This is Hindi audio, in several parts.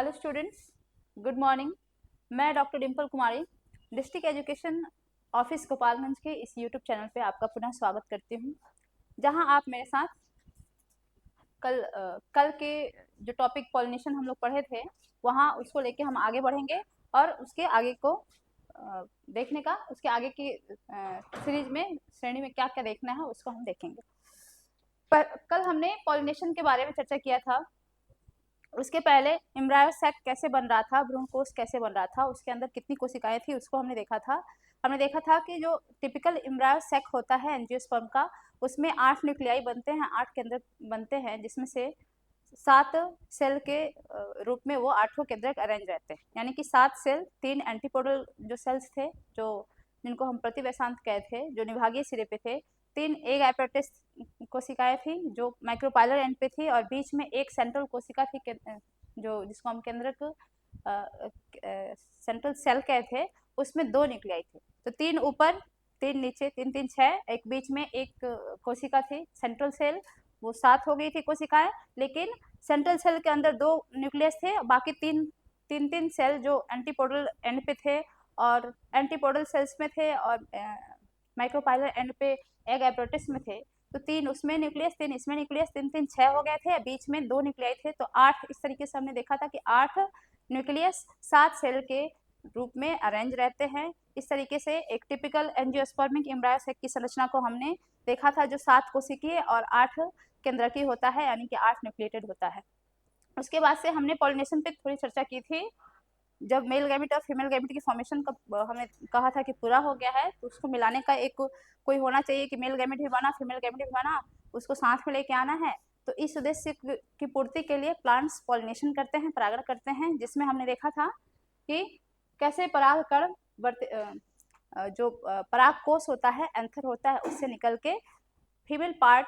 Hello students, good morning. मैं डॉक्टर डिम्पल कुमारी डिस्ट्रिक्ट एजुकेशन ऑफिस गोपालगंज के इस यूट्यूब चैनल पे आपका पुनः स्वागत करती हूँ, जहां आप मेरे साथ कल के जो टॉपिक पॉलिनेशन हम लोग पढ़े थे वहां उसको लेके हम आगे बढ़ेंगे और उसके आगे को देखने का, उसके आगे की सीरीज में श्रेणी में क्या क्या देखना है उसको हम देखेंगे। पर कल हमने पॉलिनेशन के बारे में चर्चा किया था। उसके पहले एम्ब्रायो सैक कैसे बन रहा था, भ्रूणकोष कैसे बन रहा था, उसके अंदर कितनी कोशिकाएं थी उसको हमने देखा था। हमने देखा था कि जो टिपिकल एम्ब्रायो सैक होता है एंजियोस्पर्म का, उसमें 8 न्यूक्लियाई बनते हैं, 8 केंद्रक बनते हैं, जिसमें से 7 सेल के रूप में वो 8 केंद्रक अरेंज रहते हैं। यानी कि 7 सेल, 3 एंटीपोडल जो सेल्स थे, जो जिनको हम प्रतिवैशांत कहते थे, जो निभागीय सिरे पे थे, 3 एग एपेटिस कोशिकाएं थी जो माइक्रोपाइलर एंड पे थी, और बीच में एक सेंट्रल कोशिका थी जो जिसको हम केंद्रक सेंट्रल सेल कहते थे, उसमें 2 न्यूक्लियाई थे। तो 3 ऊपर, 3 नीचे, 3 3 6, एक बीच में एक कोशिका थी सेंट्रल सेल, वो 7 हो गई थी कोशिकाएं। लेकिन सेंट्रल सेल के अंदर 2 न्यूक्लियस थे, बाकी 3 सेल जो एंटीपोडल एंड पे थे और एंटीपोडल सेल्स में थे और माइक्रोपाइलर एंड पे एग एपेटिस में थे। तो 3 उसमें न्यूक्लियस, 3 इसमें न्यूक्लियस, 3 3 6 हो गए थे, बीच में 2 न्यूक्लियाई थे, तो 8। इस तरीके से हमने देखा था कि 8 न्यूक्लियस 7 सेल के रूप में अरेंज रहते हैं। इस तरीके से एक टिपिकल एंजियोस्पर्मिक एम्ब्रायो सैक की संरचना को हमने देखा था, जो 7 कोशिकीय और 8 केंद्रकीय होता है, यानी कि 8 न्यूक्लिएटेड होता है। उसके बाद से हमने पॉलिनेशन पे थोड़ी चर्चा की थी। जब मेल गैमेट और फीमेल गैमेट की फॉर्मेशन का हमने कहा था कि पूरा हो गया है, तो उसको मिलाने का एक कोई होना चाहिए कि मेल गैमेट भी बना, फीमेल गैमेट भी बना, उसको साथ में लेके आना है। तो इस उद्देश्य की पूर्ति के लिए प्लांट्स पॉलिनेशन करते हैं, परागण करते हैं, जिसमें हमने देखा था कि कैसे परागकण जो पराग कोष होता है, एंथर होता है, उससे निकल के फीमेल पार्ट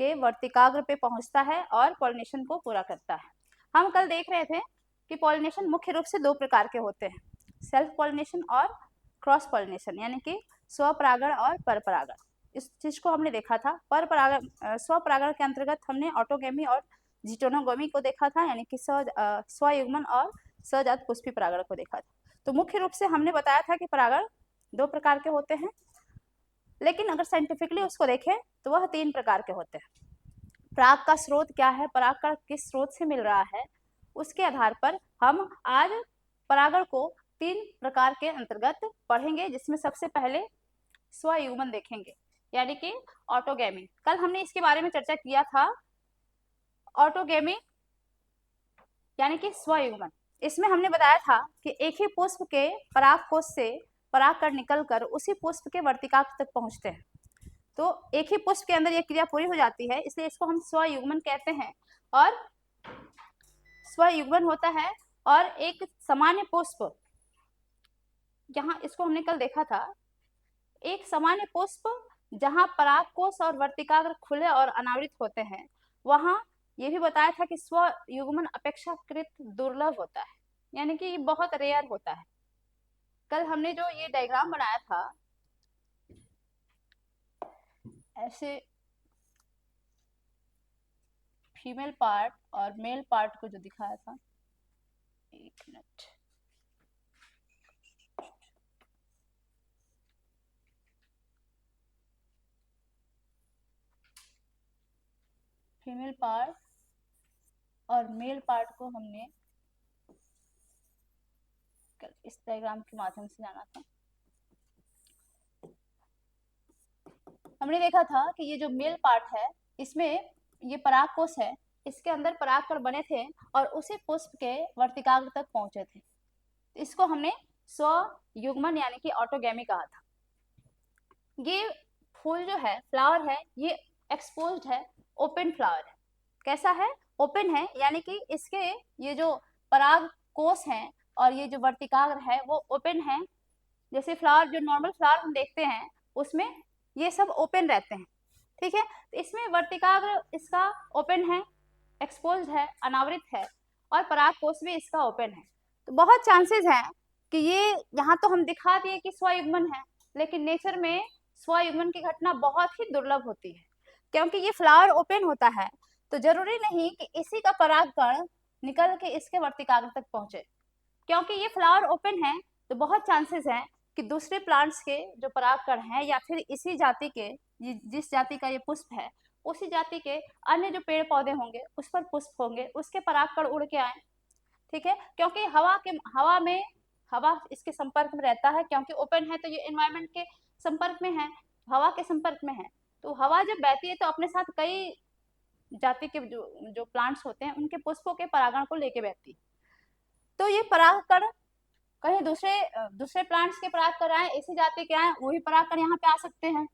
के वर्तिकाग्र पे पहुंचता है और पॉलिनेशन को पूरा करता है। हम कल देख रहे थे कि पॉलिनेशन मुख्य रूप से 2 प्रकार के होते हैं, सेल्फ पॉलिनेशन और क्रॉस पॉलिनेशन, यानी कि स्वपरागण और परपरागण। इस चीज को हमने देखा था। परपरागण, स्वपरागण के अंतर्गत हमने ऑटोगेमी और जिटोनोगोमी को देखा था, यानी कि स्वयुग्मन और सजात पुष्पी परागण को देखा था। तो मुख्य रूप से हमने बताया था कि परागण 2 प्रकार के होते हैं, लेकिन अगर साइंटिफिकली उसको देखें तो वह 3 प्रकार के होते हैं। पराग का स्रोत क्या है, पराग का किस स्रोत से मिल रहा है, उसके आधार पर हम आज परागण को 3 प्रकार के अंतर्गत पढ़ेंगे, जिसमें सबसे पहले स्वयुग्मन देखेंगे, यानी कि ऑटोगेमी। कल हमने इसके बारे में चर्चा किया था। ऑटोगेमी यानी कि स्वयुग्मन, इसमें हमने बताया था कि एक ही पुष्प के परागकोश से परागकण निकलकर उसी पुष्प के वर्तिकाग्र तक पहुंचते हैं। तो एक ही पुष्प के अंदर यह क्रिया पूरी हो जाती है, इसलिए इसको हम स्वयुग्मन कहते हैं। और स्वयुग्मन होता है और एक सामान्य पुष्प, यहाँ इसको हमने कल देखा था, एक सामान्य पुष्प जहां परागकोश और वर्तिकाग्र खुले और अनावृत होते हैं, वहां ये भी बताया था कि स्वयुग्मन अपेक्षाकृत दुर्लभ होता है, यानी कि ये बहुत रेयर होता है। कल हमने जो ये डायग्राम बनाया था, ऐसे फीमेल पार्ट और मेल पार्ट को जो दिखाया था, एक मिनट, फीमेल पार्ट और मेल पार्ट को हमने इस डायग्राम के माध्यम से जाना था। हमने देखा था कि ये जो मेल पार्ट है, इसमें ये परागकोश है, इसके अंदर परागकण बने थे और उसी पुष्प के वर्तिकाग्र तक पहुंचे थे। इसको हमने स्वयुग्मन यानी कि ऑटोगेमी कहा था। ये फूल जो है, फ्लावर है, ये एक्सपोज्ड है, ओपन फ्लावर है। कैसा है? ओपन है, यानी कि इसके ये जो पराग कोष है और ये जो वर्तिकाग्र है वो ओपन है। जैसे फ्लावर, जो नॉर्मल फ्लावर हम देखते हैं उसमें ये सब ओपन रहते हैं, ठीक है। तो इसमें वर्तिकाग्र इसका ओपन है, एक्सपोज्ड है, अनावृत है, और पराग कोष भी इसका ओपन है। तो बहुत चांसेस हैं कि ये, यहाँ तो हम दिखा दिए कि स्वयुग्मन है, लेकिन नेचर में स्वयुग्मन की घटना बहुत ही दुर्लभ होती है, क्योंकि ये फ्लावर ओपन होता है, तो जरूरी नहीं कि इसी का परागकण निकल के इसके वर्तिकाग्र तक पहुंचे। क्योंकि ये फ्लावर ओपन है तो बहुत चांसेस हैं कि दूसरे प्लांट्स के जो परागकण हैं या फिर इसी जाति के, जिस जाति का ये पुष्प है उसी जाति के अन्य जो पेड़ पौधे होंगे उस पर पुष्प होंगे, उसके परागकण उड़ के आए। ठीक है, क्योंकि हवा इसके संपर्क में रहता है, क्योंकि ओपन है तो ये एनवायरनमेंट के संपर्क में है, हवा के संपर्क में है। तो हवा जब बहती है तो अपने साथ कई जाति के जो प्लांट्स होते हैं उनके पुष्पों के परागण को लेके बहती है। तो ये परागकण कहीं दूसरे प्लांट्स के परागकण आए, इसी जाति के आए, वही परागकण यहाँ पे आ सकते हैं,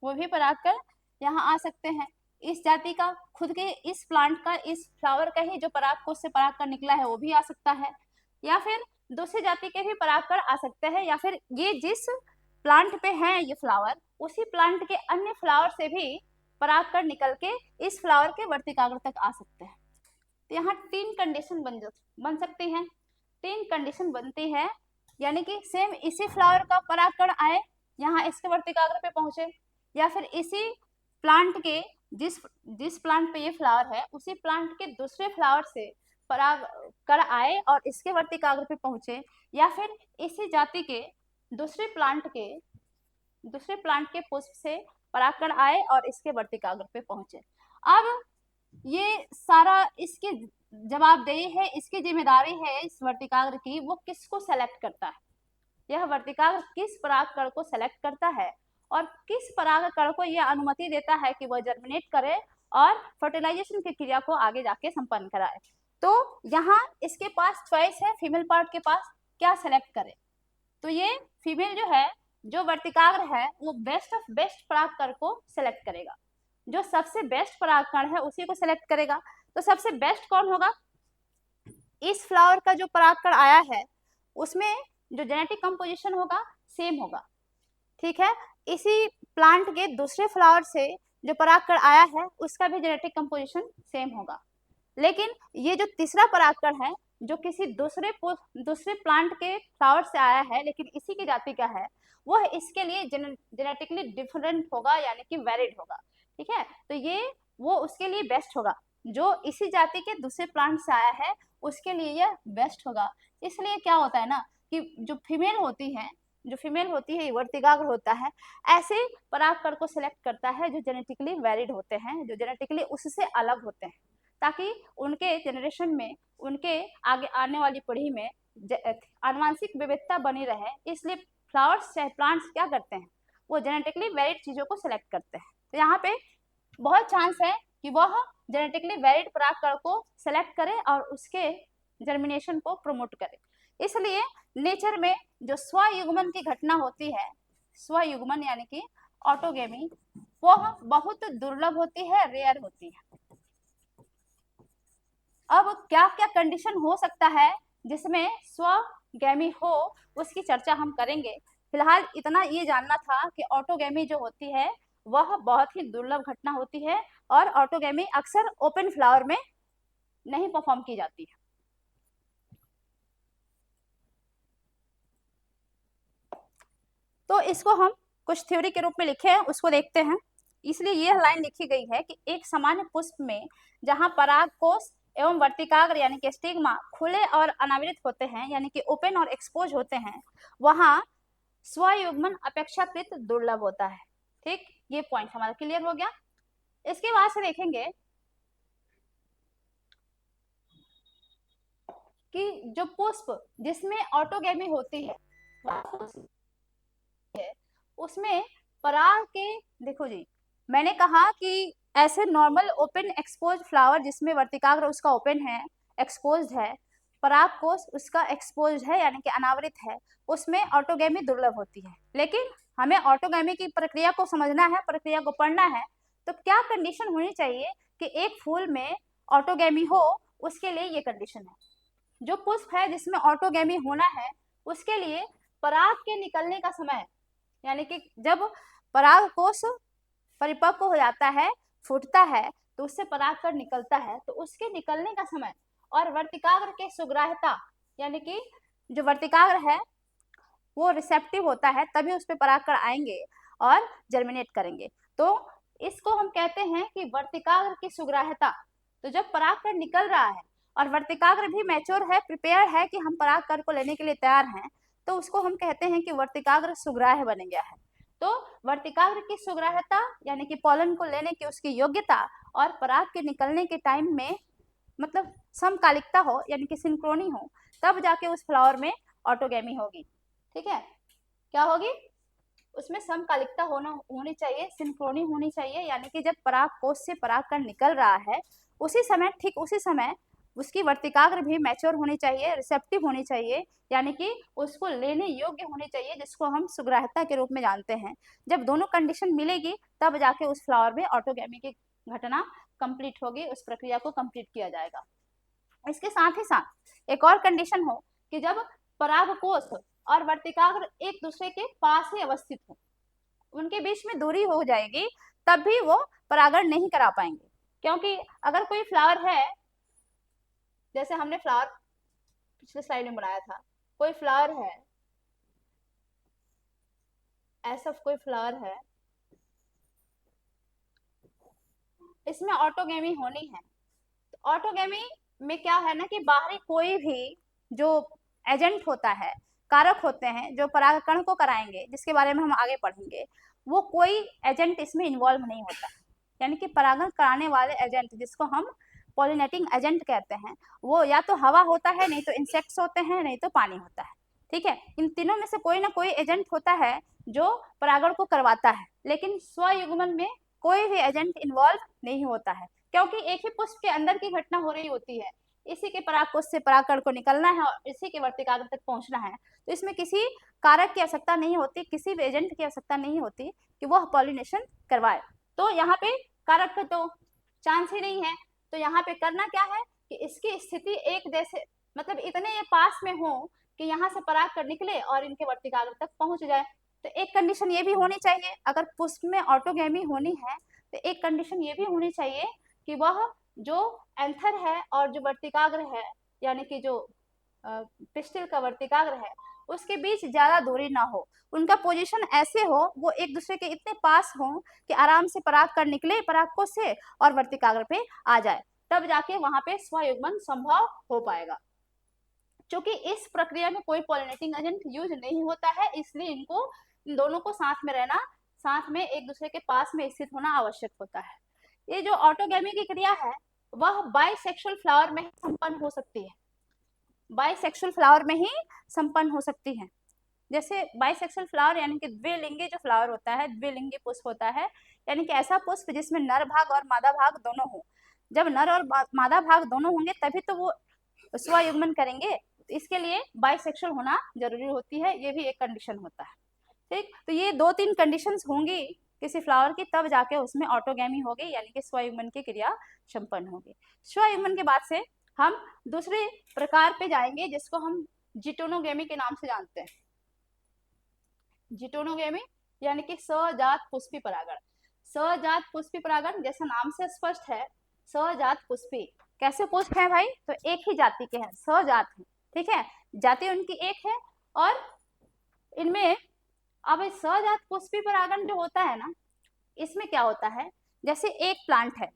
वो भी परागकण यहाँ आ सकते हैं। इस जाति का खुद के इस प्लांट का, इस फ्लावर का ही जो परागकोश से परागकण निकला है वो भी आ सकता है, या फिर दूसरी जाति के भी परागकण आ सकते हैं, या फिर ये जिस प्लांट पे है ये फ्लावर उसी प्लांट के अन्य फ्लावर से भी परागकण निकल के इस फ्लावर के वर्तिकाग्र तक आ सकते हैं। तो यहाँ 3 कंडीशन बन सकती हैं, 3 कंडीशन बनती है, यानी कि सेम इसी फ्लावर का परागकण आए यहाँ इसके वर्तिकाग्र पे पहुंचे, या फिर इसी प्लांट के जिस प्लांट पे ये फ्लावर है उसी प्लांट के दूसरे फ्लावर से परागकण आए और इसके वर्तिकाग्र पे पहुंचे, या फिर इसी जाति के दूसरे प्लांट के पुष्प से परागकण आए और इसके वर्तिकाग्र पे पहुंचे। अब ये सारा इसकी जवाबदेही है, इसकी जिम्मेदारी है इस वर्तिकाग्र की, वो किसको सेलेक्ट करता है, यह वर्तिकाग्र किस परागकण को सेलेक्ट करता है और किस परागकण को यह अनुमति देता है कि वह जर्मिनेट करे और फर्टिलाइजेशन की क्रिया को आगे जाके संपन्न कराए। तो यहाँ इसके पास चॉइस है, फीमेल पार्ट के पास क्या सेलेक्ट करे। तो ये फीमेल जो है, जो वर्तिकाग्र है, वो बेस्ट ऑफ बेस्ट परागकण को सेलेक्ट करेगा, जो सबसे बेस्ट परागकण है उसी को सेलेक्ट करेगा। तो सबसे बेस्ट कौन होगा, इस फ्लावर का जो परागकण आया है उसमें जो जेनेटिक कंपोजिशन होगा सेम होगा। ठीक है, इसी प्लांट के दूसरे फ्लावर से जो परागकण आया है उसका भी जेनेटिक कंपोजिशन सेम होगा। लेकिन ये जो तीसरा परागकण है जो किसी दूसरे प्लांट के फ्लावर से आया है लेकिन इसी की जाति का है, वह इसके लिए जेनेटिकली डिफरेंट होगा, यानी कि वेरिड होगा। ठीक है, तो ये वो उसके लिए बेस्ट होगा, जो इसी जाति के दूसरे प्लांट से आया है उसके लिए यह बेस्ट होगा। इसलिए क्या होता है ना कि जो फीमेल होती है वर्तिकाग्र होता है, ऐसे परागकण को सिलेक्ट करता है जो जेनेटिकली वेरिड होते हैं, जो जेनेटिकली उससे अलग होते हैं, ताकि उनके जनरेशन में, उनके आगे आने वाली पीढ़ी में आनुवंशिक विविधता बनी रहे। इसलिए फ्लावर्स चाहे प्लांट्स क्या करते हैं, वो जेनेटिकली वेरिड चीजों को सिलेक्ट करते हैं। तो यहाँ पे बहुत चांस है कि वह जेनेटिकली वेरिड परागकण को सेलेक्ट करे और उसके जर्मिनेशन को प्रमोट करे। इसलिए नेचर में जो स्वयुग्मन की घटना होती है, स्वयुग्मन यानी कि ऑटोगेमी, वह बहुत दुर्लभ होती है, रेयर होती है। अब क्या क्या कंडीशन हो सकता है जिसमें स्वगैमी हो, उसकी चर्चा हम करेंगे। फिलहाल इतना ये जानना था कि ऑटोगैमी जो होती है वह बहुत ही दुर्लभ घटना होती है और ऑटोगैमी अक्सर ओपन फ्लावर में नहीं परफॉर्म की जाती है। तो इसको हम कुछ थ्योरी के रूप में लिखे हैं, उसको देखते हैं। इसलिए यह लाइन लिखी गई है कि एक सामान्य पुष्प में जहां परागकोश एवं वर्तिकाग्र यानी कि स्टिग्मा खुले और अनावृत होते हैं, यानी कि ओपन और एक्सपोज होते हैं, वहां स्वयुग्मन अपेक्षाकृत दुर्लभ होता है। ठीक, ये पॉइंट हमारा क्लियर हो गया। इसके बाद से देखेंगे कि जो पुष्प जिसमें ऑटोगैमी होती है उसमें पराग के, देखो जी मैंने कहा कि ऐसे नॉर्मल ओपन एक्सपोज फ्लावर जिसमें वर्तिकाग्र उसका ओपन है, एक्सपोज्ड है, परागकोश उसका एक्सपोज्ड है यानी कि अनावृत है, उसमें ऑटोगैमी दुर्लभ होती है। लेकिन हमें ऑटोगैमी की प्रक्रिया को समझना है, प्रक्रिया को पढ़ना है, तो क्या कंडीशन होनी चाहिए कि एक फूल में ऑटोगैमी हो, उसके लिए ये कंडीशन है। जो पुष्प है जिसमें ऑटोगैमी होना है उसके लिए पराग के निकलने का समय, यानी कि जब परागकोश परिपक्व हो जाता है, फूटता है, तो उससे परागकण निकलता है, तो उसके निकलने का समय और वर्तिकाग्र के सुग्राह्यता, यानी कि जो वर्तिकाग्र है वो रिसेप्टिव होता है, तभी उस पर परागकण आएंगे और जर्मिनेट करेंगे। तो इसको हम कहते हैं कि वर्तिकाग्र की सुग्राह्यता। तो जब परागकण निकल रहा है और वर्तिकाग्र भी मैच्योर है, प्रिपेयर है कि हम परागकण को लेने के लिए तैयार हैं, तो उसको हम कहते हैं कि वर्तिकाग्र सुग्राह्य बन गया है। तो वर्तिकाग्र की सुग्राह्यता यानी कि पॉलन को लेने की उसकी योग्यता और पराग के निकलने के टाइम में मतलब समकालिकता हो यानी कि सिंक्रोनी हो, तब जाके उस फ्लावर में ऑटोगैमी होगी। ठीक है, क्या होगी? उसमें समकालिकता होनी चाहिए, सिंक्रोनी होनी चाहिए, यानी कि जब पराग कोश से परागकण निकल रहा है उसी समय, ठीक उसी समय उसकी वर्तिकाग्र भी मैच्योर होनी चाहिए, रिसेप्टिव होनी चाहिए, यानी कि उसको लेने योग्य होनी चाहिए, जिसको हम सुग्राह्यता के रूप में जानते हैं। जब दोनों कंडीशन मिलेगी तब जाके उस फ्लावर में ऑटोगैमी की घटना कंप्लीट होगी, उस प्रक्रिया को कंप्लीट किया जाएगा। इसके साथ ही साथ एक और कंडीशन हो कि जब परागकोश और वर्तिकाग्र एक दूसरे के पास ही अवस्थित हो, उनके बीच में दूरी हो जाएगी, तब भी वो परागण नहीं करा पाएंगे। क्योंकि अगर कोई फ्लावर है, जैसे हमने फ्लावर पिछले स्लाइड में बनाया था, कोई फ्लावर है, ऐसा कोई फ्लावर है, इसमें ऑटोगैमी होनी है। तो ऑटोगैमी में क्या है ना कि बाहरी कोई भी जो एजेंट होता है, कारक होते हैं जो परागकण को कराएंगे, जिसके बारे में हम आगे पढ़ेंगे, वो कोई एजेंट इसमें इन्वॉल्व नहीं होता। यानी कि परागण कराने वाले एजेंट, जिसको हम पॉलिनेटिंग एजेंट कहते हैं, वो या तो हवा होता है, नहीं तो इंसेक्ट्स होते हैं, नहीं तो पानी होता है। ठीक है, इन तीनों में से कोई ना कोई एजेंट होता है जो परागण को करवाता है, लेकिन स्वयुग्मन में कोई भी एजेंट इन्वॉल्व नहीं होता है, क्योंकि एक ही पुष्प के अंदर की घटना हो रही होती है, इसी के परागकोश से परागकण को निकलना है और इसी के वर्तिकाग्र तक पहुंचना है। तो इसमें किसी कारक की आवश्यकता नहीं होती, किसी भी एजेंट की आवश्यकता नहीं होती कि वह पॉलिनेशन करवाए। तो यहाँ पे कारक का तो चांस ही नहीं है। तो यहाँ पे करना क्या है कि इसकी स्थिति एक जैसे, मतलब इतने ये पास में हो कि यहाँ से परागकण निकले और इनके वर्तिकाग्र तक पहुंच जाए। तो एक कंडीशन ये भी होनी चाहिए, अगर पुष्प में ऑटोगैमी होनी है तो एक कंडीशन ये भी होनी चाहिए कि वह जो एंथर है और जो वर्तिकाग्र है, यानी कि जो पिस्टिल का वर्तिकाग्र है, उसके बीच ज्यादा दूरी ना हो, उनका पोजीशन ऐसे हो, वो एक दूसरे के इतने पास हो कि आराम से परागकण निकले परागकोश से और वर्तिकाग्र पे आ जाए, तब जाके वहां पे स्वयुग्मन संभव हो पाएगा। क्योंकि इस प्रक्रिया में कोई पॉलिनेटिंग एजेंट यूज नहीं होता है, इसलिए इन दोनों को साथ में रहना, साथ में एक दूसरे के पास में स्थित होना आवश्यक होता है। ये जो ऑटोगैमी की क्रिया है वह बाइसेक्सुअल फ्लावर में संपन्न हो सकती है, बाइसेक्सुअल फ्लावर में ही संपन्न हो सकती है। जैसे बाइसेक्सुअल फ्लावर यानी कि द्विलिंगी जो फ्लावर होता है, द्विलिंगी पुष्प होता है, यानी कि ऐसा पुष्प जिसमें नर भाग और मादा भाग दोनों हो। जब नर और मादा भाग दोनों होंगे तभी तो वो स्वयुग्मन करेंगे, इसके लिए बाइसेक्सुअल होना जरूरी होती है, ये भी एक कंडीशन होता है। ठीक, तो ये 2-3 कंडीशंस होंगी किसी फ्लावर की, तब जाके उसमें ऑटोगैमी होगी, यानी कि स्वयुग्मन की क्रिया संपन्न होगी। स्वयुग्मन के बाद से हम दूसरे प्रकार पे जाएंगे, जिसको हम जिटोनोगेमी के नाम से जानते हैं। जिटोनोगेमी यानी कि सजात पुष्पी परागण। सजात पुष्पी परागण जैसा नाम से स्पष्ट है, सजात पुष्पी कैसे पुष्प है भाई, तो एक ही जाति के हैं, सजात है। ठीक है, जाति उनकी एक है, और इनमें अब सजात पुष्पी परागण जो होता है ना, इसमें क्या होता है, जैसे एक प्लांट है,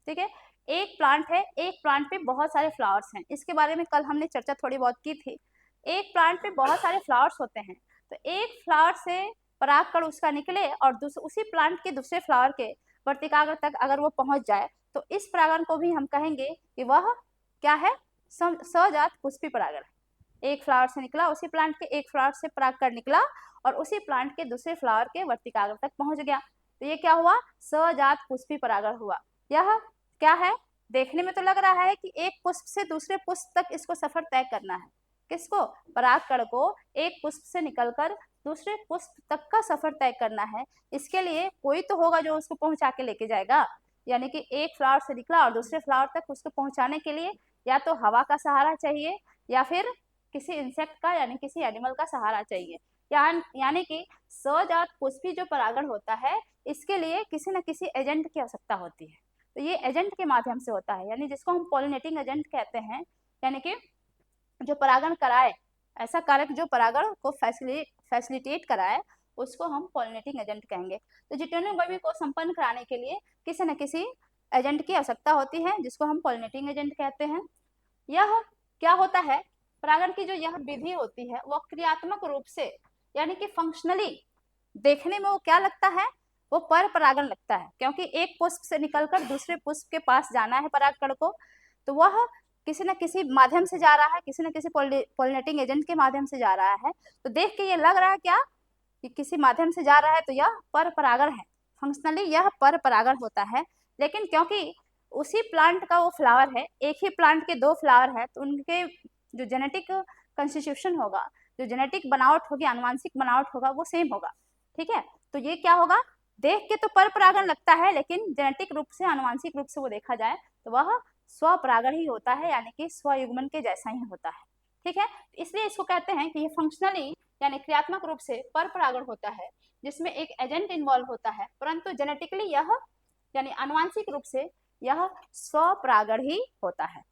ठीक है, एक प्लांट है, एक प्लांट पे बहुत सारे फ्लावर्स हैं, इसके बारे में कल हमने चर्चा थोड़ी बहुत की थी। एक प्लांट पे बहुत सारे फ्लावर्स होते हैं, तो एक फ्लावर से परागकण उसका निकले और उसी प्लांट के दूसरे फ्लावर के वर्तिकाग्र तक अगर वो पहुंच जाए, तो इस परागण को भी हम कहेंगे कि वह क्या है, सजात पुष्पी परागण। एक फ्लावर से निकला, उसी प्लांट के एक फ्लावर से परागकण निकला और उसी प्लांट के दूसरे फ्लावर के वर्तिकाग्र तक पहुंच गया, तो ये क्या हुआ, सजात पुष्पी परागण हुआ। यह क्या है, देखने में तो लग रहा है कि एक पुष्प से दूसरे पुष्प तक इसको सफर तय करना है, किसको, परागकण को एक पुष्प से निकलकर दूसरे पुष्प तक का सफर तय करना है। इसके लिए कोई तो होगा जो उसको पहुंचा के लेके जाएगा, यानी कि एक फ्लावर से निकला और दूसरे फ्लावर तक उसको पहुंचाने के लिए या तो हवा का सहारा चाहिए या फिर किसी इंसेक्ट का यानी किसी एनिमल का सहारा चाहिए। यानी कि सजात पुष्पी जो परागण होता है, इसके लिए किसी न किसी एजेंट की आवश्यकता होती है, तो ये एजेंट के माध्यम से होता है, यानी जिसको हम पॉलिनेटिंग एजेंट कहते हैं, यानी कि जो परागण कराए, ऐसा कारक जो परागण को फैसिलिटेट कराए, उसको हम पॉलिनेटिंग एजेंट कहेंगे। तो जिटोनोगेमी को संपन्न कराने के लिए किसी न किसी एजेंट की आवश्यकता होती है, जिसको हम पॉलिनेटिंग एजेंट कहते हैं। यह क्या होता है, परागण की जो यह विधि होती है वह क्रियात्मक रूप से यानी कि फंक्शनली देखने में वो क्या लगता है, वो पर परागण लगता है, क्योंकि एक पुष्प से निकलकर दूसरे पुष्प के पास जाना है परागकण को, तो वह किसी न किसी माध्यम से जा रहा है, किसी न किसी पॉलिनेटिंग एजेंट के माध्यम से जा रहा है। तो देख के ये लग रहा है क्या कि किसी माध्यम से जा रहा है, तो यह पर परागण है, फंक्शनली यह पर परागण होता है। लेकिन क्योंकि उसी प्लांट का वो फ्लावर है, एक ही प्लांट के दो फ्लावर है, तो उनके जो जेनेटिक कंस्टिट्यूशन होगा, जो जेनेटिक बनावट होगी, आनुवांशिक बनावट होगा, वो सेम होगा। ठीक है, तो ये क्या होगा, देख के तो पर परागण लगता है, लेकिन जेनेटिक रूप से, आनुवांशिक रूप से वो देखा जाए तो वह स्वपरागण ही होता है, यानी कि स्वयुग्मन के जैसा ही होता है। ठीक है, इसलिए इसको कहते हैं कि ये फंक्शनली यानी क्रियात्मक रूप से पर परागण होता है, जिसमें एक एजेंट इन्वॉल्व होता है, परंतु जेनेटिकली यह यानी आनुवांशिक रूप से यह स्वपरागण ही होता है।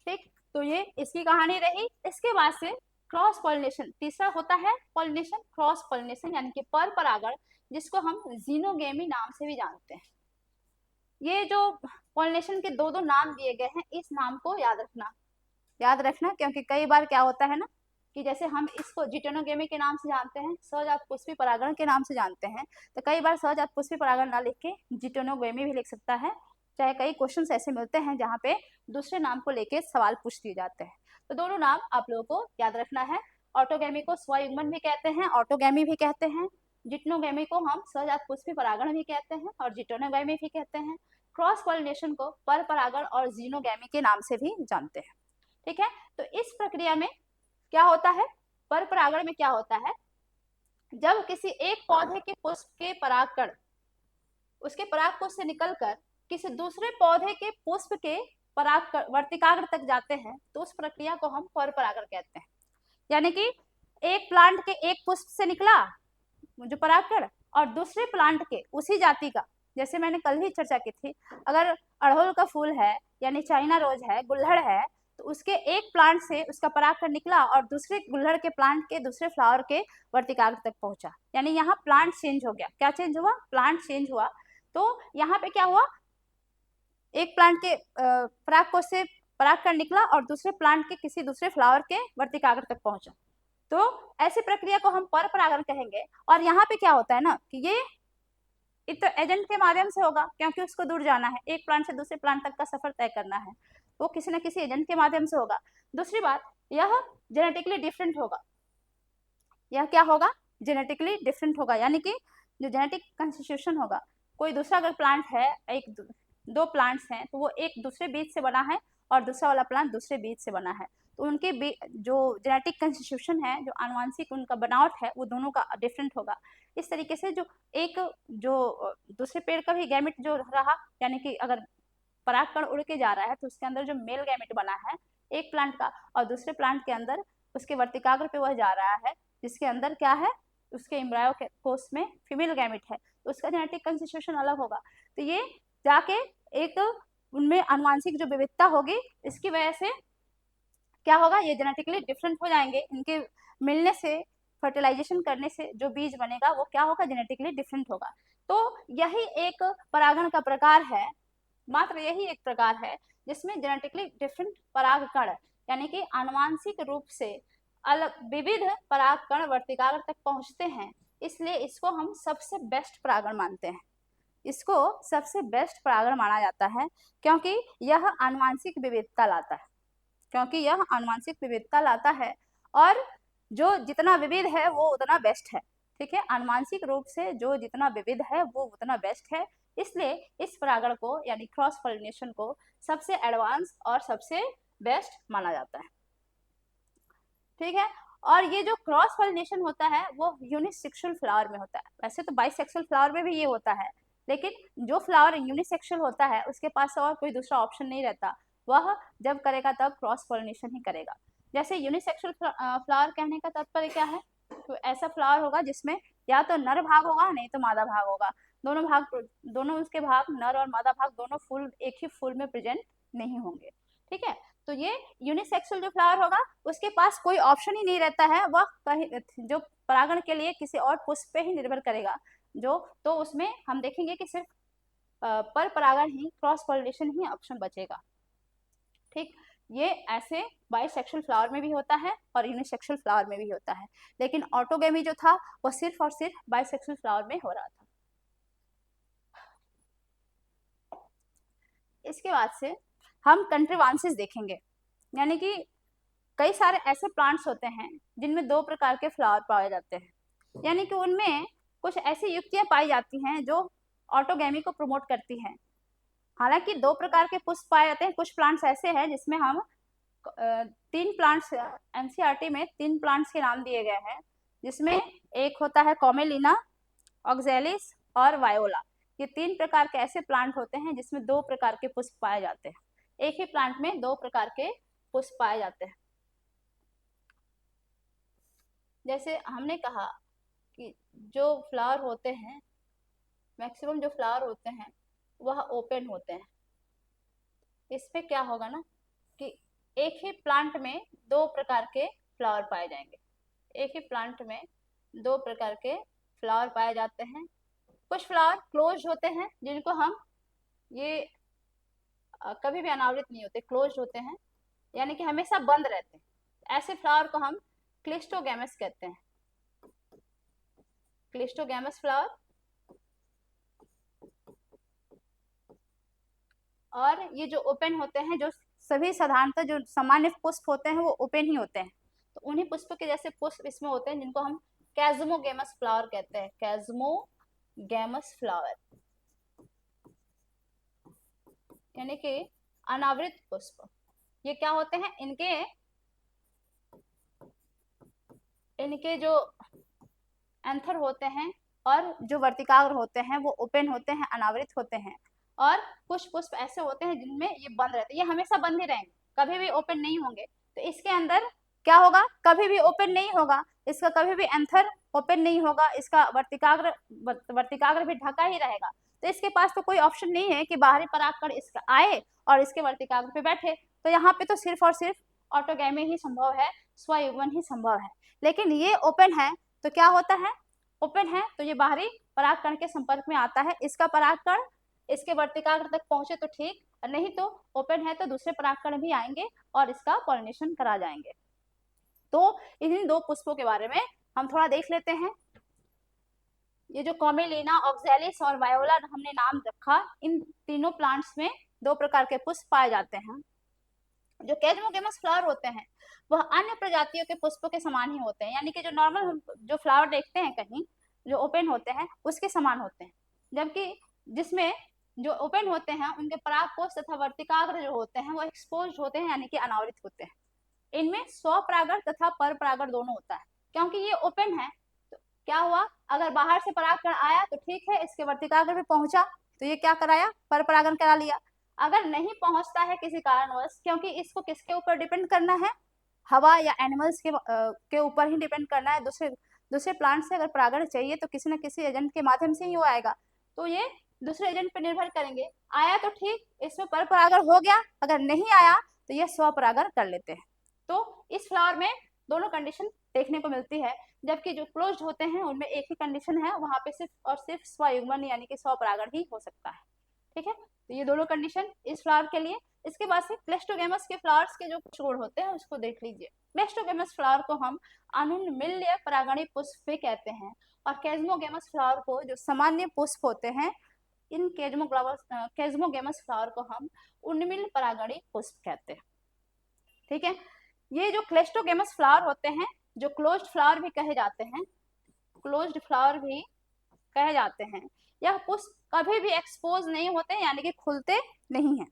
ठीक, तो ये इसकी कहानी रही। इसके बाद से क्रॉस पॉलिनेशन, तीसरा होता है पॉलिनेशन, क्रॉस पॉलिनेशन यानी कि पर परागण, जिसको हम जीनोगेमी नाम से भी जानते हैं। ये जो पॉलिनेशन के दो दो नाम दिए गए हैं, इस नाम को याद रखना, क्योंकि कई बार क्या होता है ना कि जैसे हम इसको जिटेनोगेमी के नाम से जानते हैं, सहजात पुष्पी परागण के नाम से जानते हैं, तो कई बार सहजात पुष्पी परागण ना लिख के जिटेनोगेमी भी लिख सकता है। चाहे कई क्वेश्चन ऐसे मिलते हैं जहाँ पे दूसरे नाम को लेके सवाल पूछ दिए जाते हैं, तो दोनों नाम आप लोगों को याद रखना है। ऑटोगेमी को स्वयुग्मन भी कहते हैं, ऑटोगेमी भी कहते हैं। जिटेनोगेमी को हम सहजात पुष्पी परागण भी कहते हैं और जिटेनोगेमी भी कहते हैं। क्रॉस पॉलिनेशन को पर परागण और जीनोगेमी के नाम से भी जानते हैं। ठीक है, तो इस प्रक्रिया में क्या होता है, पर परागण में क्या होता है, जब किसी एक पौधे के पुष्प के परागकण उसके परागकोश से निकलकर किसी दूसरे पौधे के पुष्प के पराग वर्तिकाग्र तक जाते हैं, तो उस प्रक्रिया को हम पर परागण कहते हैं। यानी कि एक प्लांट के एक पुष्प से निकला जो परागकण, और दूसरे प्लांट के उसी जाति का, जैसे मैंने कल ही चर्चा की थी, अगर अड़हुल का फूल है यानी चाइना रोज है, गुल्हड़ है, तो उसके एक प्लांट से उसका परागकण निकला और दूसरे गुल्हड़ के प्लांट के दूसरे फ्लावर के वर्तिकाग्र तक पहुंचा, यानी यहाँ प्लांट चेंज हो गया। क्या चेंज हुआ, प्लांट चेंज हुआ। तो यहाँ पे क्या हुआ, एक प्लांट के परागकोश से परागकण निकला और दूसरे प्लांट के किसी दूसरे फ्लावर के वर्तिकाग्र तक पहुंचा, तो ऐसी प्रक्रिया को हम पर परागण कहेंगे। और यहाँ पे क्या होता है ना कि ये एक तो एजेंट के माध्यम से होगा, क्योंकि उसको दूर जाना है, एक प्लांट से दूसरे प्लांट तक का सफर तय करना है, वो किसी न किसी एजेंट के माध्यम से होगा। दूसरी बात, यह जेनेटिकली डिफरेंट होगा। यह क्या होगा, जेनेटिकली डिफरेंट होगा, यानी कि जो जेनेटिक कंस्टिट्यूशन होगा, कोई दूसरा अगर प्लांट है, एक दो प्लांट्स हैं, तो वो एक दूसरे बीज से बना है और दूसरा वाला प्लांट दूसरे बीज से बना है, तो उनके जो जेनेटिक कंस्टिट्यूशन है, जो आनुवांशिक उनका बनावट है, वो दोनों का डिफरेंट होगा। इस तरीके से जो दूसरे पेड़ का भी गैमेट जो रहा, यानी कि अगर परागकण उड़ के जा रहा है तो उसके अंदर जो मेल गैमेट बना है एक प्लांट का, और दूसरे प्लांट के अंदर उसके वर्तिकाग्र पे वह जा रहा है जिसके अंदर क्या है, उसके एम्ब्रायो के कोष में फीमेल गैमेट है, तो उसका जेनेटिक कंस्टिट्यूशन अलग होगा। तो ये जाके एक उनमें आनुवांशिक जो विविधता होगी, इसकी वजह से क्या होगा, ये जेनेटिकली डिफरेंट हो जाएंगे। इनके मिलने से, फर्टिलाइजेशन करने से जो बीज बनेगा वो क्या होगा, जेनेटिकली डिफरेंट होगा। तो यही एक परागण का प्रकार है, मात्र यही एक प्रकार है जिसमें जेनेटिकली डिफरेंट परागकण यानी कि आनुवांशिक रूप से अलग विविध परागकण वर्तिकाग्र तक पहुंचते हैं, इसलिए इसको हम सबसे बेस्ट परागण मानते हैं। इसको सबसे बेस्ट परागण माना जाता है क्योंकि यह आनुवांशिक विविधता लाता है, क्योंकि यह आनुवांशिक विविधता लाता है, और जो जितना विविध है वो उतना बेस्ट है। ठीक है, आनुवांशिक रूप से जो जितना विविध है वो उतना बेस्ट है, इसलिए इस परागण को यानी क्रॉस पॉलिनेशन को सबसे एडवांस और सबसे बेस्ट माना जाता है। ठीक है, और ये जो क्रॉस पॉलिनेशन होता है वो यूनिसेक्सुअल फ्लावर में होता है। वैसे तो बाइसेक्सुअल फ्लावर में भी ये होता है, लेकिन जो फ्लावर यूनिसेक्सुअल होता है उसके पास और कोई दूसरा ऑप्शन नहीं रहता, वह जब करेगा तब क्रॉस पॉलिनेशन ही करेगा। जैसे यूनिसेक्सुअल फ्लावर कहने का तात्पर्य क्या है, तो ऐसा फ्लावर होगा जिसमें या तो नर भाग होगा नहीं तो मादा भाग होगा, दोनों उसके भाग, नर और मादा भाग दोनों फूल एक ही फूल में प्रेजेंट नहीं होंगे। ठीक है, तो ये यूनिसेक्सुअल जो फ्लावर होगा उसके पास कोई ऑप्शन ही नहीं रहता है, वह जो परागण के लिए किसी और पुष्प पे ही निर्भर करेगा, जो तो उसमें हम देखेंगे कि सिर्फ पर परागण ही, क्रॉस पॉलिनेशन ही ऑप्शन बचेगा। ठीक, ये ऐसे बाइसेक्सुअल फ्लावर में भी होता है और यूनिसेक्सुअल फ्लावर में भी होता है, लेकिन ऑटोगेमी जो था वो सिर्फ और सिर्फ बाइसेक्सुअल फ्लावर में हो रहा था। इसके बाद से हम कंट्रीवांसेस देखेंगे, यानी कि कई सारे ऐसे प्लांट्स होते हैं जिनमें दो प्रकार के फ्लावर पाए जाते हैं, यानी कि उनमें कुछ ऐसी युक्तियां पाई जाती हैं जो ऑटोगेमी को प्रमोट करती हैं। हालांकि दो प्रकार के पुष्प पाए जाते हैं, कुछ प्लांट्स ऐसे हैं जिसमें हम तीन प्लांट्स, एनसीईआरटी में 3 प्लांट्स के नाम दिए गए हैं, जिसमें एक होता है कॉमेलिना, ऑक्जेलिस और वायोला। ये 3 प्रकार के ऐसे प्लांट होते हैं जिसमें 2 प्रकार के पुष्प पाए जाते हैं। एक ही प्लांट में 2 प्रकार के पुष्प पाए जाते हैं। जैसे हमने कहा कि जो फ्लावर होते हैं, मैक्सिमम जो फ्लावर होते हैं वह ओपन होते हैं। इसमें क्या होगा ना कि एक ही प्लांट में 2 प्रकार के फ्लावर पाए जाएंगे। एक ही प्लांट में 2 प्रकार के फ्लावर पाए जाते हैं। कुछ फ्लावर क्लोज होते हैं जिनको हम ये कभी भी अनावृत नहीं होते, क्लोज होते हैं, यानी कि हमेशा बंद रहते हैं। ऐसे फ्लावर को हम क्लिस्टोगैमस कहते हैं, क्लिस्टोगैमस फ्लावर। और ये जो ओपन होते हैं, जो सभी साधारणतः जो सामान्य पुष्प होते हैं वो ओपन ही होते हैं, तो उन्हीं पुष्प के जैसे पुष्प इसमें होते हैं जिनको हम कैज़्मोगेमस फ्लावर कहते हैं, कैज़्मोगेमस फ्लावर, यानी कि अनावृत पुष्प। ये क्या होते हैं, इनके जो एंथर होते हैं और जो वर्तिकाग्र होते हैं वो ओपन होते हैं, अनावृत होते हैं। और कुछ पुष्प ऐसे होते हैं जिनमें ये बंद रहते हैं, ये हमेशा बंद ही रहेंगे, कभी भी ओपन नहीं होंगे। तो इसके अंदर क्या होगा, कभी भी ओपन नहीं होगा, इसका कभी भी एंथर ओपन नहीं होगा, इसका वर्तिकाग्र भी ढका ही रहेगा। तो इसके पास तो कोई ऑप्शन नहीं है कि बाहरी परागकण इसका आए और इसके वर्तिकाग्र पे बैठे। तो यहाँ पे तो सिर्फ और सिर्फ ऑटोगैमी ही संभव है, स्वयुग्मन ही संभव है। लेकिन ये ओपन है तो क्या होता है, ओपन है तो ये बाहरी परागकण के संपर्क में आता है, इसका परागकण इसके वर्तिकाग्र तक पहुंचे तो ठीक, नहीं तो ओपन है तो दूसरे परागकण भी आएंगे और इसका पॉलिनेशन करा जाएंगे। तो इन 2 पुष्पों के बारे में हम थोड़ा देख लेते हैं। ये जो कॉमेलिना, ऑक्जेलिस और वायोला हमने नाम रखा, इन तीनों प्लांट्स में 2 प्रकार के पुष्प पाए जाते हैं। जो कैज़्मोगेमस फ्लावर होते हैं वह अन्य प्रजातियों के पुष्पों के समान ही होते हैं, यानी कि जो नॉर्मल हम जो फ्लावर देखते हैं कहीं जो ओपन होते हैं उसके समान होते हैं, जबकि जिसमें जो ओपन होते हैं उनके परागकोश तथा वर्तिकाग्र जो होते हैं वो एक्सपोज होते हैं, यानी कि अनावृत होते हैं। इनमें स्वपरागण तथा परपरागण दोनों होता है, क्योंकि ये ओपन है तो क्या हुआ, अगर बाहर से परागकण आया तो ठीक है, इसके वर्तिकाग्र पे पहुंचा तो ये क्या कराया, परपरागण करा लिया। अगर नहीं पहुंचता है किसी कारणवश, क्योंकि इसको किसके ऊपर डिपेंड करना है, हवा या एनिमल्स के ऊपर ही डिपेंड करना है। दूसरे प्लांट से अगर परागण चाहिए तो किसी न किसी एजेंट के माध्यम से ही वो आएगा, तो ये दूसरे एजेंट पर निर्भर करेंगे। आया तो ठीक, इसमें परपरागण हो गया, अगर नहीं आया तो ये स्वपरागण कर लेते हैं। तो इस फ्लावर में दोनों कंडीशन देखने को मिलती है, जबकि जो क्लोज्ड होते हैं उनमें एक ही कंडीशन है, वहां पे सिर्फ और सिर्फ स्वयुग्मन यानी कि स्वपरागण ही हो सकता है। ठीक है, तो ये दोनों कंडीशन इस फ्लावर के लिए। इसके बाद से क्लेस्टोगेमस के फ्लावर्स के जो कुछ गुण होते हैं उसको देख लीजिए। क्लेस्टोगेमस फ्लावर को हम अनुन्मिल्य परागणी पुष्प भी कहते हैं, और कैज़्मोगेमस फ्लावर को जो सामान्य पुष्प होते हैं, इन कैज़्मोगेमस फ्लावर को हम उन्मिल परागणी पुष्प कहते हैं। ठीक है, ये जो क्लेस्टोगेमस फ्लावर होते हैं, जो क्लोज्ड फ्लावर भी कहे जाते हैं, क्लोज्ड फ्लावर भी कहे जाते हैं, यह पुष्प कभी भी एक्सपोज नहीं होते, यानी कि खुलते नहीं हैं,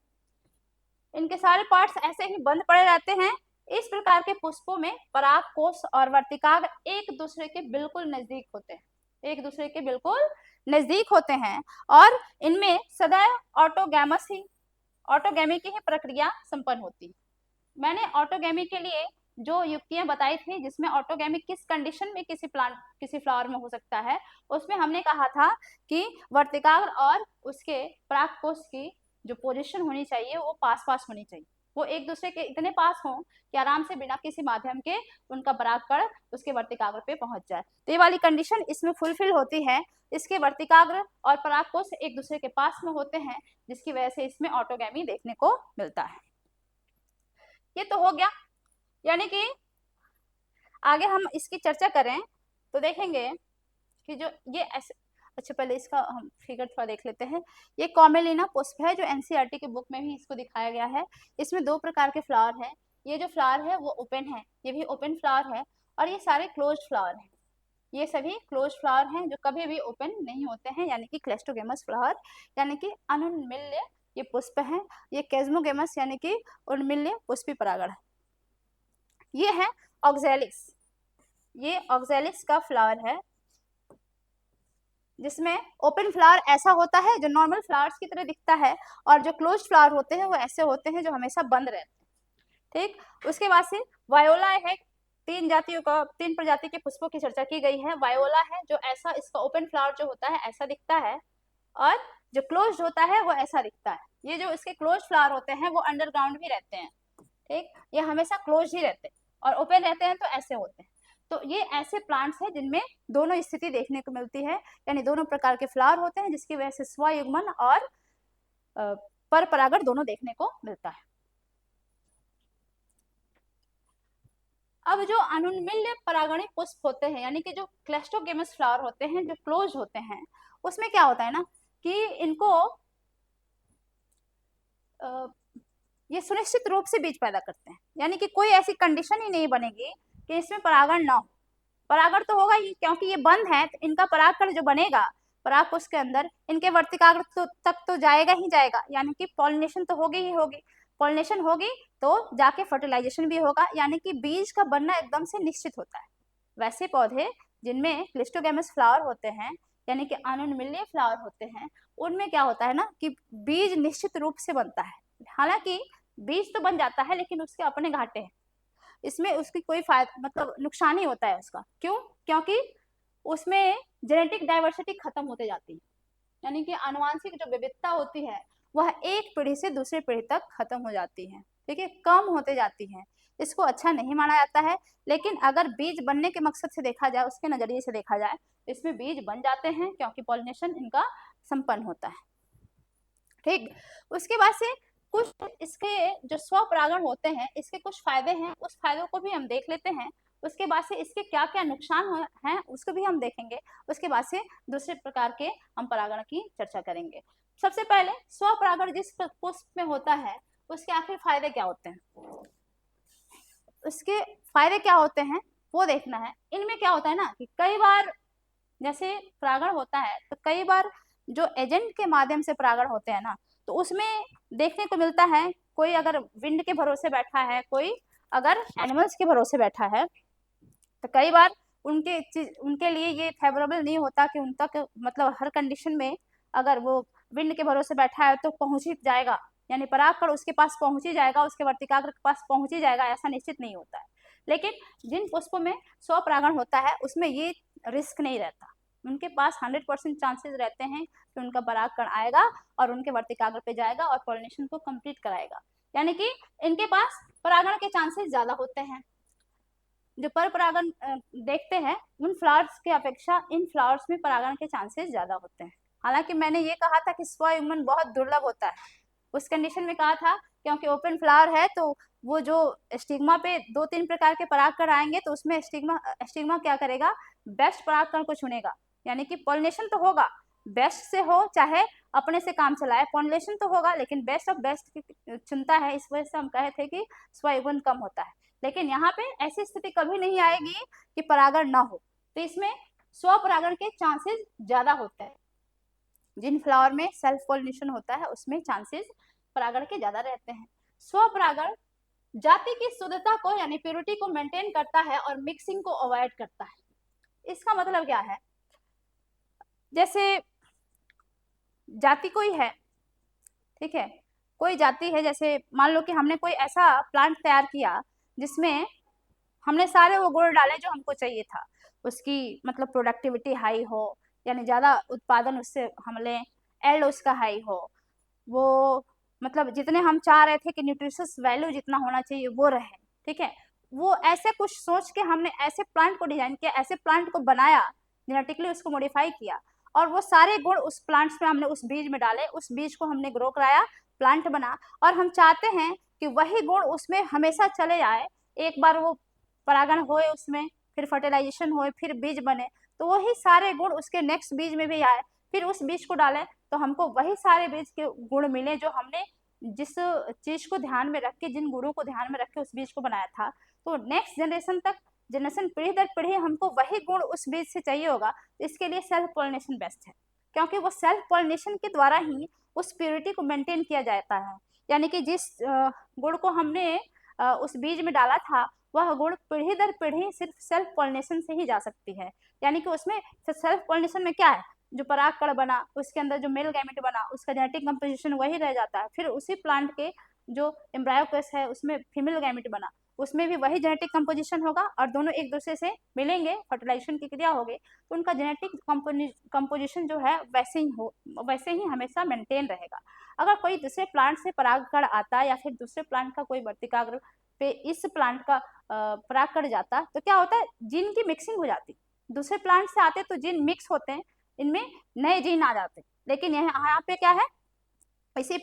इनके सारे पार्ट्स ऐसे ही बंद पड़े रहते हैं। इस प्रकार के पुष्पों में परागकोश और वर्तिकाग्र एक दूसरे के बिल्कुल नजदीक होते हैं, एक दूसरे के बिल्कुल नजदीक होते हैं, और इनमें सदैव ऑटोगैमी की ही प्रक्रिया संपन्न होती है। मैंने ऑटोगैमी के लिए जो युक्तियां बताई थी, जिसमें ऑटोगैमी किस कंडीशन में किसी फ्लावर में हो सकता है, उसमें हमने कहा था कि वर्तिकाग्र और उसके परागकोश की जो पोजीशन होनी चाहिए वो पास पास होनी चाहिए, वो एक दूसरे के इतने पास हों कि आराम से बिना किसी माध्यम के उनका परागकण उसके वर्तिकाग्र पे पहुंच जाए। तो ये वाली कंडीशन इसमें फुलफिल होती है, इसके वर्तिकाग्र और परागकोश एक दूसरे के पास में होते हैं, जिसकी वजह से इसमें ऑटोगैमी देखने को मिलता है। ये तो हो गया। यानी कि आगे हम इसकी चर्चा करें तो देखेंगे कि जो ये ऐसे, अच्छा पहले इसका हम फिगर थोड़ा देख लेते हैं। ये कॉमेलिना पुष्प है जो एनसीईआरटी की बुक में भी इसको दिखाया गया है। इसमें 2 प्रकार के फ्लावर हैं। ये जो फ्लावर है वो ओपन है, ये भी ओपन फ्लावर है, और ये सारे क्लोज फ्लावर हैं। ये सभी क्लोज फ्लावर हैं जो कभी भी ओपन नहीं होते हैं, यानी कि क्लेस्टोगेमस फ्लावर, यानी कि अनुन्मिल्य ये पुष्प हैं। ये केस्मोगेमस यानी कि उन्मिल्य पुष्पी परागण है। ये है ऑक्जेलिक्स, ये ऑक्जेलिक्स का फ्लावर है जिसमें ओपन फ्लावर ऐसा होता है जो नॉर्मल फ्लावर्स की तरह दिखता है, और जो क्लोज फ्लावर होते हैं वो ऐसे होते हैं जो हमेशा बंद रहते हैं। ठीक, उसके बाद से वायोला है। 3 प्रजाति के पुष्पों की चर्चा की गई है। वायोला है जो ऐसा, इसका ओपन फ्लावर जो होता है ऐसा दिखता है, और जो क्लोज होता है वो ऐसा दिखता है। ये जो इसके क्लोज फ्लावर होते हैं वो अंडरग्राउंड भी रहते हैं। ठीक, ये हमेशा क्लोज ही रहते हैं, और ओपन रहते हैं तो ऐसे होते हैं। तो ये ऐसे प्लांट्स हैं जिनमें दोनों स्थिति देखने को मिलती है, यानी दोनों प्रकार के फ्लावर होते हैं जिसकी वजह से स्वयुग्मन और पर परागण दोनों देखने को मिलता है। अब जो अनुन्मिल्य परागणिक पुष्प होते हैं, यानी कि जो क्लेस्टोगेमस फ्लावर होते हैं जो क्लोज होते हैं, उसमें क्या होता है ना कि इनको ये सुनिश्चित रूप से बीज पैदा करते हैं, यानी कि कोई ऐसी कंडीशन ही नहीं बनेगी कि इसमें परागण ना हो। परागण तो होगा ही, क्योंकि ये बंद है तो इनका परागकण जो बनेगा परागकोश के अंदर, इनके वर्तिकाग्र तक तो जाएगा ही जाएगा, यानी कि पॉलिनेशन तो होगी ही होगी। पॉलिनेशन होगी तो जाके फर्टिलाइजेशन भी होगा, यानी कि बीज का बनना एकदम से निश्चित होता है। वैसे पौधे जिनमें क्लिस्टोगेमस फ्लावर होते हैं, यानी कि अनुन्मिल्य फ्लावर होते हैं, उनमें क्या होता है ना कि बीज निश्चित रूप से बनता है। हालांकि बीज तो बन जाता है लेकिन उसके अपने घाटे हैं, इसमें उसकी कोई फायदा मतलब नुकसान ही होता है उसका। क्यों? क्योंकि उसमें जेनेटिक डाइवर्सिटी खत्म होते जाती है, यानी कि आनुवांशिक जो विविधता होती है वह एक पीढ़ी से दूसरी पीढ़ी तक खत्म हो जाती है। ठीक है, कम होते जाती है। इसको अच्छा नहीं माना जाता है, लेकिन अगर बीज बनने के मकसद से देखा जाए, उसके नजरिए से देखा जाए, इसमें बीज बन जाते हैं क्योंकि पॉलिनेशन इनका संपन्न होता है। ठीक, उसके बाद से कुछ इसके जो स्वपरागण होते हैं इसके कुछ फायदे हैं, उस फायदों को भी हम देख लेते हैं। उसके बाद से इसके क्या क्या नुकसान हैं उसको भी हम देखेंगे। उसके बाद से दूसरे प्रकार के हम परागण की चर्चा करेंगे। सबसे पहले स्वपरागण जिस पुष्प में होता है उसके आखिर फायदे क्या होते हैं, उसके फायदे क्या होते हैं वो देखना है। इनमें क्या होता है ना कि कई बार जैसे परागण होता है तो कई बार जो एजेंट के माध्यम से परागण होते हैं ना, तो उसमें देखने को मिलता है कोई अगर विंड के भरोसे बैठा है, कोई अगर एनिमल्स के भरोसे बैठा है, तो कई बार उनके लिए ये फेवरेबल नहीं होता कि उन तक मतलब हर कंडीशन में अगर वो विंड के भरोसे बैठा है तो पहुंच ही जाएगा, यानी परागकण उसके पास पहुंच ही जाएगा, उसके वर्तिकाग्र के पास पहुंच ही जाएगा, ऐसा निश्चित नहीं होता है। लेकिन जिन पुष्पों में स्वपरागण होता है उसमें ये रिस्क नहीं रहता, उनके पास 100% चांसेस रहते हैं कि उनका परागकण आएगा और उनके वर्तिकाग्र पे जाएगा और पॉलिनेशन को कंप्लीट कराएगा, यानी कि इनके पास परागण के चांसेस ज्यादा होते हैं। जो पर परागण देखते हैं उन फ्लावर्स के अपेक्षा इन फ्लावर्स में परागण के चांसेस ज्यादा होते हैं। हालांकि मैंने ये कहा था कि स्वयुग्मन बहुत दुर्लभ होता है, उस कंडीशन में कहा था क्योंकि ओपन फ्लावर है तो वो जो स्टिग्मा पे 2-3 प्रकार के परागकण आएंगे तो उसमें स्टिग्मा क्या करेगा, बेस्ट परागकण को चुनेगा, यानी कि पॉलिनेशन तो होगा, बेस्ट से हो चाहे अपने से काम चलाए, पॉलिनेशन तो होगा लेकिन बेस्ट ऑफ बेस्ट चुनता है। इस वजह से हम कहे थे कि स्वयुग्मन कम होता है। लेकिन यहाँ पे ऐसी स्थिति कभी नहीं आएगी कि परागण ना हो, तो इसमें स्वपरागण के चांसेस ज्यादा होते हैं। जिन फ्लावर में सेल्फ पॉलिनेशन होता है उसमें चांसेस परागण के ज्यादा रहते हैं। स्वपरागण जाति की शुद्धता को यानी प्योरिटी को मेंटेन करता है और मिक्सिंग को अवॉइड करता है। इसका मतलब क्या है, जैसे जाति कोई है, ठीक है, कोई जाति है, जैसे मान लो कि हमने कोई ऐसा प्लांट तैयार किया जिसमें हमने सारे वो गुण डाले जो हमको चाहिए था, उसकी मतलब प्रोडक्टिविटी हाई हो, यानी ज्यादा उत्पादन उससे हम लें, एल्ड उसका हाई हो, वो मतलब जितने हम चाह रहे थे कि न्यूट्रिशियस वैल्यू जितना होना चाहिए वो रहे, ठीक है, वो ऐसे कुछ सोच के हमने ऐसे प्लांट को डिजाइन किया, ऐसे प्लांट को बनाया, जेनेटिकली उसको मॉडिफाई किया, और वो सारे गुण उस प्लांट्स में हमने उस बीज में डाले, उस बीज को हमने ग्रो कराया, प्लांट बना, और हम चाहते हैं कि वही गुण उसमें हमेशा चले आए, एक बार वो परागण होए उसमें, फिर फर्टिलाइजेशन होए, फिर बीज बने, तो वही सारे गुण उसके नेक्स्ट बीज में भी आए, फिर उस बीज को डालें तो हमको वही सारे बीज के गुण मिले जो हमने जिस चीज को ध्यान में रख के, जिन गुणों को ध्यान में रख के उस बीज को बनाया था। तो नेक्स्ट जनरेशन तक, जनरेशन पीढ़ी दर पीढ़ी हमको वही गुण उस बीज से चाहिए होगा। तो इसके लिए सेल्फ पॉलिनेशन बेस्ट है, क्योंकि वो सेल्फ पॉलिनेशन के द्वारा ही उस प्योरिटी को मेंटेन किया जाता है। यानी कि जिस गुण को हमने उस बीज में डाला था, वह गुण पीढ़ी दर पीढ़ी सिर्फ सेल्फ पॉलिनेशन से ही जा सकती है। यानी कि उसमें सेल्फ पॉलिनेशन में क्या है, जो परागकण बना उसके अंदर जो मेल गैमेट बना, उसका जेनेटिक कंपोजिशन वही रह जाता है। फिर उसी प्लांट के जो एम्ब्रायोकस है उसमें फीमेल गैमेट बना, उसमें भी वही जेनेटिक कंपोजिशन होगा और दोनों एक दूसरे से मिलेंगे, फर्टिलाइजेशन की क्रिया होगी, तो उनका जेनेटिक कंपोजिशन जो है वैसे ही हमेशा मेंटेन रहेगा। अगर कोई दूसरे प्लांट से परागकण आता या फिर दूसरे प्लांट का कोई वर्तिकाग्र पे इस प्लांट का परागकण जाता, तो क्या होता है, जीन की मिक्सिंग हो जाती। दूसरे प्लांट से आते तो जीन मिक्स होते हैं, इनमें नए जीन आ जाते, लेकिन यहाँ पे क्या है, इसी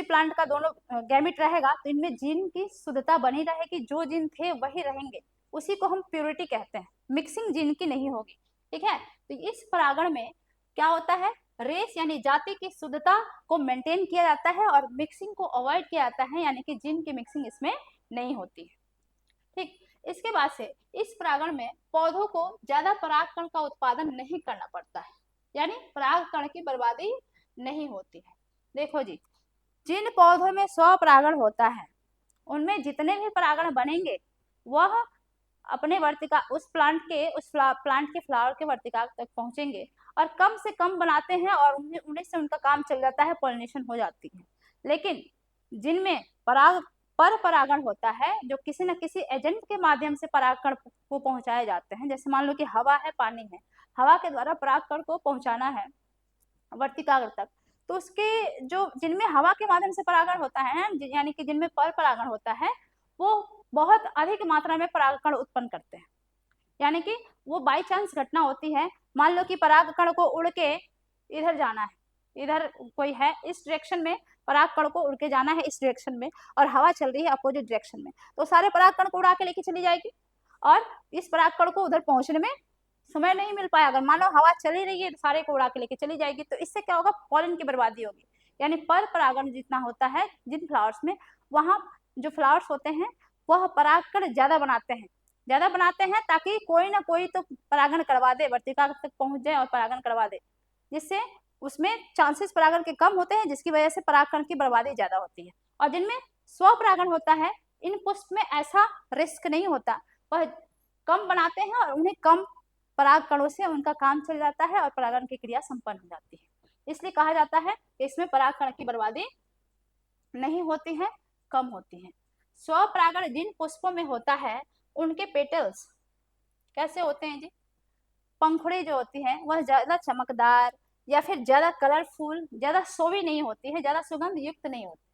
प्लांट का दोनों गैमेट रहेगा, तो इनमें जीन की शुद्धता बनी रहेगी, जो जीन थे वही रहेंगे, उसी को हम प्योरिटी कहते हैं। मिक्सिंग जीन की नहीं होगी, ठीक है। तो इस परागण में क्या होता है, रेस यानी जाति की शुद्धता को मेंटेन किया जाता है और मिक्सिंग को अवॉइड किया जाता है, यानी कि जीन की मिक्सिंग इसमें नहीं होती है, ठीक। इसके बाद से इस परागण में पौधों को ज्यादा परागकण का उत्पादन नहीं करना पड़ता है, यानी परागकण की बर्बादी नहीं होती है। देखो जी, जिन पौधों में स्वपरागण होता है, उनमें जितने भी परागण बनेंगे वह अपने वर्तिका उस प्लांट के फ्लावर के वर्तिका तक पहुंचेंगे और कम से कम बनाते हैं और उन्हीं से उनका काम चल जाता है, पॉलिनेशन हो जाती है। लेकिन जिनमें पर परागण होता है, जो किसी न किसी एजेंट के माध्यम से परागकण को पहुंचाए जाते हैं, जैसे मान लो कि हवा है, पानी है, हवा के द्वारा परागकण को पहुंचाना है वर्तिकाग्र तक, तो उसके जो जिनमें हवा के माध्यम से परागण होता है, यानी कि जिनमें पर परागण होता है, वो बहुत अधिक मात्रा में परागकण उत्पन्न करते हैं। यानी कि वो बाई चांस घटना होती है, मान लो कि परागकण को उड़ के इधर जाना है, इधर कोई है, इस डायरेक्शन में परागकण को उड़ के जाना है इस डायरेक्शन में, और हवा चल रही है अपोजिट डायरेक्शन में, तो सारे परागकण को उड़ा के लेके चली जाएगी और इस परागकण को उधर पहुंचने में समय नहीं मिल पाया। अगर मान लो हवा चली रही है तो सारे को उड़ा के लेके चली जाएगी, तो इससे क्या होगा, पॉलन की बर्बादी होगी। यानी पर परागण जितना होता है जिन फ्लावर्स में, वहां जो फ्लावर्स होते हैं वह परागकण ज्यादा बनाते हैं ताकि कोई ना कोई तो परागण करवा दे, वर्तिका तक पहुंच जाए और परागण करवा दे, जिससे उसमें चांसेस परागण के कम होते हैं, जिसकी वजह से परागकण की बर्बादी ज्यादा होती है। और जिनमें स्वपरागण होता है, इन पुष्प में ऐसा रिस्क नहीं होता, वह कम बनाते हैं और उन्हें कम परागकणों से उनका काम चल जाता है और परागण की क्रिया संपन्न हो जाती है। इसलिए कहा जाता है कि इसमें परागकण की बर्बादी नहीं होती है, कम होती है। स्वपरागण जिन पुष्पों में होता है, उनके पेटल्स कैसे होते हैं जी, पंखुड़ी जो होती है वह ज्यादा चमकदार या फिर ज्यादा कलरफुल, ज्यादा शोभी नहीं होती है, ज्यादा सुगंध युक्त नहीं होती,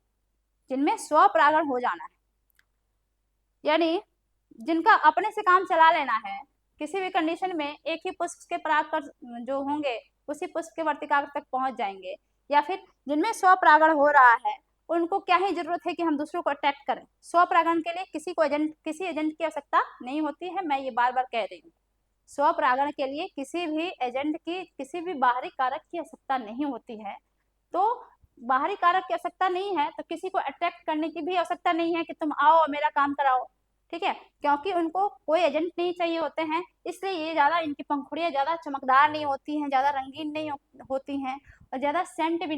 जिनमें स्वपरागण हो जाना है, यानी जिनका अपने से काम चला लेना है, किसी भी कंडीशन में एक ही पुष्प के परागकण जो होंगे उसी पुष्प के वर्तिकाग्र तक पहुंच जाएंगे, या फिर जिनमें स्वपरागण हो रहा है उनको क्या ही जरूरत है कि हम दूसरों को अट्रैक्ट करें। स्वपरागण के लिए किसी एजेंट की आवश्यकता नहीं होती है, मैं ये बार बार कह रही हूँ। स्वपरागण के लिए किसी भी एजेंट की, किसी भी बाहरी कारक की आवश्यकता नहीं होती है। तो बाहरी कारक की आवश्यकता नहीं है तो किसी को अट्रैक्ट करने की भी आवश्यकता नहीं है कि तुम आओ और मेरा काम कराओ, ठीक है, क्योंकि उनको कोई एजेंट नहीं चाहिए होते हैं, इसलिए ये ज्यादा, इनकी पंखुड़ियां ज्यादा चमकदार नहीं होती हैं, ज्यादा रंगीन नहीं होती हैं और ज्यादा सेंट भी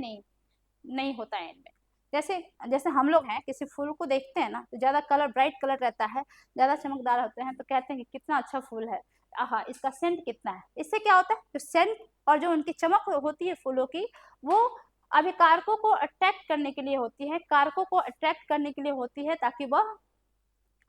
नहीं होता है इनमें। जैसे हम लोग हैं, किसी फूल को देखते हैं ना तो ज्यादा कलर, ब्राइट कलर रहता है, ज्यादा चमकदार होते हैं, तो कहते हैं कि कितना अच्छा फूल है, आहा इसका सेंट कितना है। इससे क्या होता है, तो सेंट और जो उनकी चमक होती है फूलों की, वो अभिकारकों को अट्रैक्ट करने के लिए होती है, कारकों को अट्रैक्ट करने के लिए होती है, ताकि वह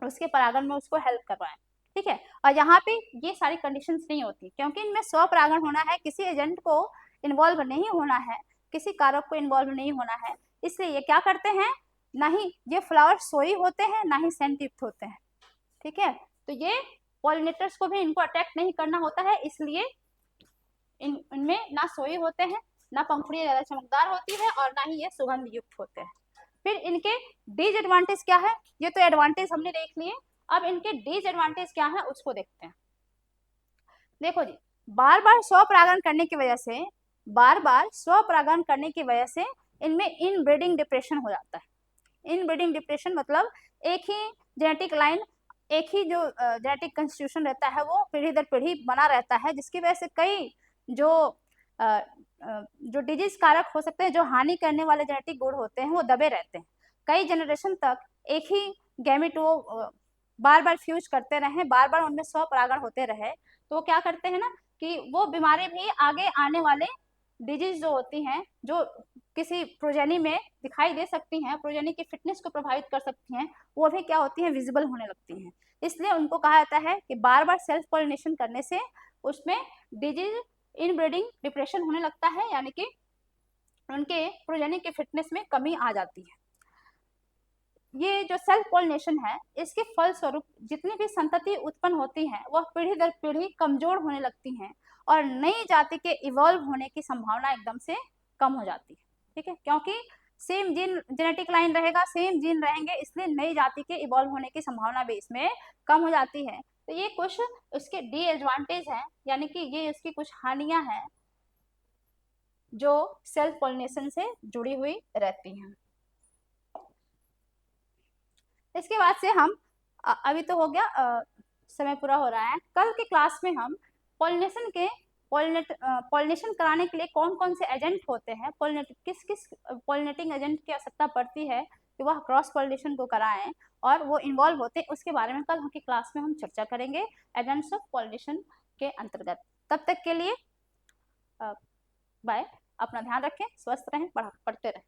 उसके परागण में उसको हेल्प करवाएं, ठीक है। और यहाँ पे ये सारी कंडीशंस नहीं होती, क्योंकि इनमें स्वपरागण होना है, किसी एजेंट को इन्वॉल्व नहीं होना है, किसी कारक को इन्वॉल्व नहीं होना है, इसलिए ये क्या करते हैं, ना ही ये फ्लावर सोई होते हैं, ना ही सेंट युक्त होते हैं, ठीक है। तो ये पॉलिनेटर्स को भी इनको अटैक नहीं करना होता है, इसलिए इनमें ना सोई होते हैं, ना पंखुड़ियां ज्यादा चमकदार होती है और ना ही ये सुगंध युक्त होते हैं। फिर इनके डिसएडवांटेज क्या है, ये तो एडवांटेज हमने देख लिए, अब इनके डिसएडवांटेज क्या है उसको देखते हैं। देखो जी, बार बार स्वपरागण करने की वजह से, बार बार स्वपरागण करने की वजह से इनमें इनब्रीडिंग डिप्रेशन हो जाता है। इनब्रीडिंग डिप्रेशन मतलब एक ही जेनेटिक लाइन, एक ही जो जेनेटिक कंस्टिट्यूशन रहता है वो पीढ़ी दर पीढ़ी बना रहता है, जिसकी वजह से कई जो जो डिजीज कारक हो सकते हैं, जो हानि करने वाले जेनेटिक गुण होते हैं वो दबे रहते हैं। कई जनरेशन तक एक ही गैमेट वो बार बार फ्यूज करते रहे, बार बार उनमें स्वपरागण होते रहे, तो वो क्या करते हैं ना कि वो बीमारी भी आगे आने वाले डिजीज जो होती हैं, जो किसी प्रोजेनी में दिखाई दे सकती हैं, प्रोजेनी की फिटनेस को प्रभावित कर सकती हैं, वो भी क्या होती हैं, विजिबल होने लगती हैं। इसलिए उनको कहा जाता है कि बार बार सेल्फ पॉलिनेशन करने से उसमें डिजीज इनब्रीडिंग डिप्रेशन होने लगता है, यानी कि उनके प्रोजेनी की फिटनेस में कमी आ जाती है। ये जो सेल्फ पॉलिनेशन है, इसके फलस्वरूप जितनी भी संतति उत्पन्न होती है वह पीढ़ी दर पीढ़ी कमजोर होने लगती हैं और नई जाति के इवॉल्व होने की संभावना एकदम से कम हो जाती है। ठीक है, क्योंकि सेम जीन जेनेटिक लाइन रहेगा, सेम जीन रहेंगे, इसलिए नई जाति के इवॉल्व होने की संभावना भी इसमें कम हो जाती है। तो ये कुछ इसके डिएडवांटेज हैं, यानी कि ये इसकी कुछ हानियां हैं जो सेल्फ पॉलिनेशन से जुड़ी हुई रहती हैं। इसके बाद से हम अभी तो हो गया, समय पूरा हो रहा है। कल के क्लास में हम पॉलिनेशन के पॉलिनेशन कराने के लिए कौन कौन से एजेंट होते हैं, किस किस पॉलिनेटिंग एजेंट की आवश्यकता पड़ती है कि वह क्रॉस पॉलिनेशन को कराएं और वो इन्वॉल्व होते हैं, उसके बारे में कल की क्लास में हम चर्चा करेंगे एजेंट्स ऑफ पॉलिनेशन के अंतर्गत। तब तक के लिए बाय, अपना ध्यान रखें, स्वस्थ रहें, पढ़ते रहें।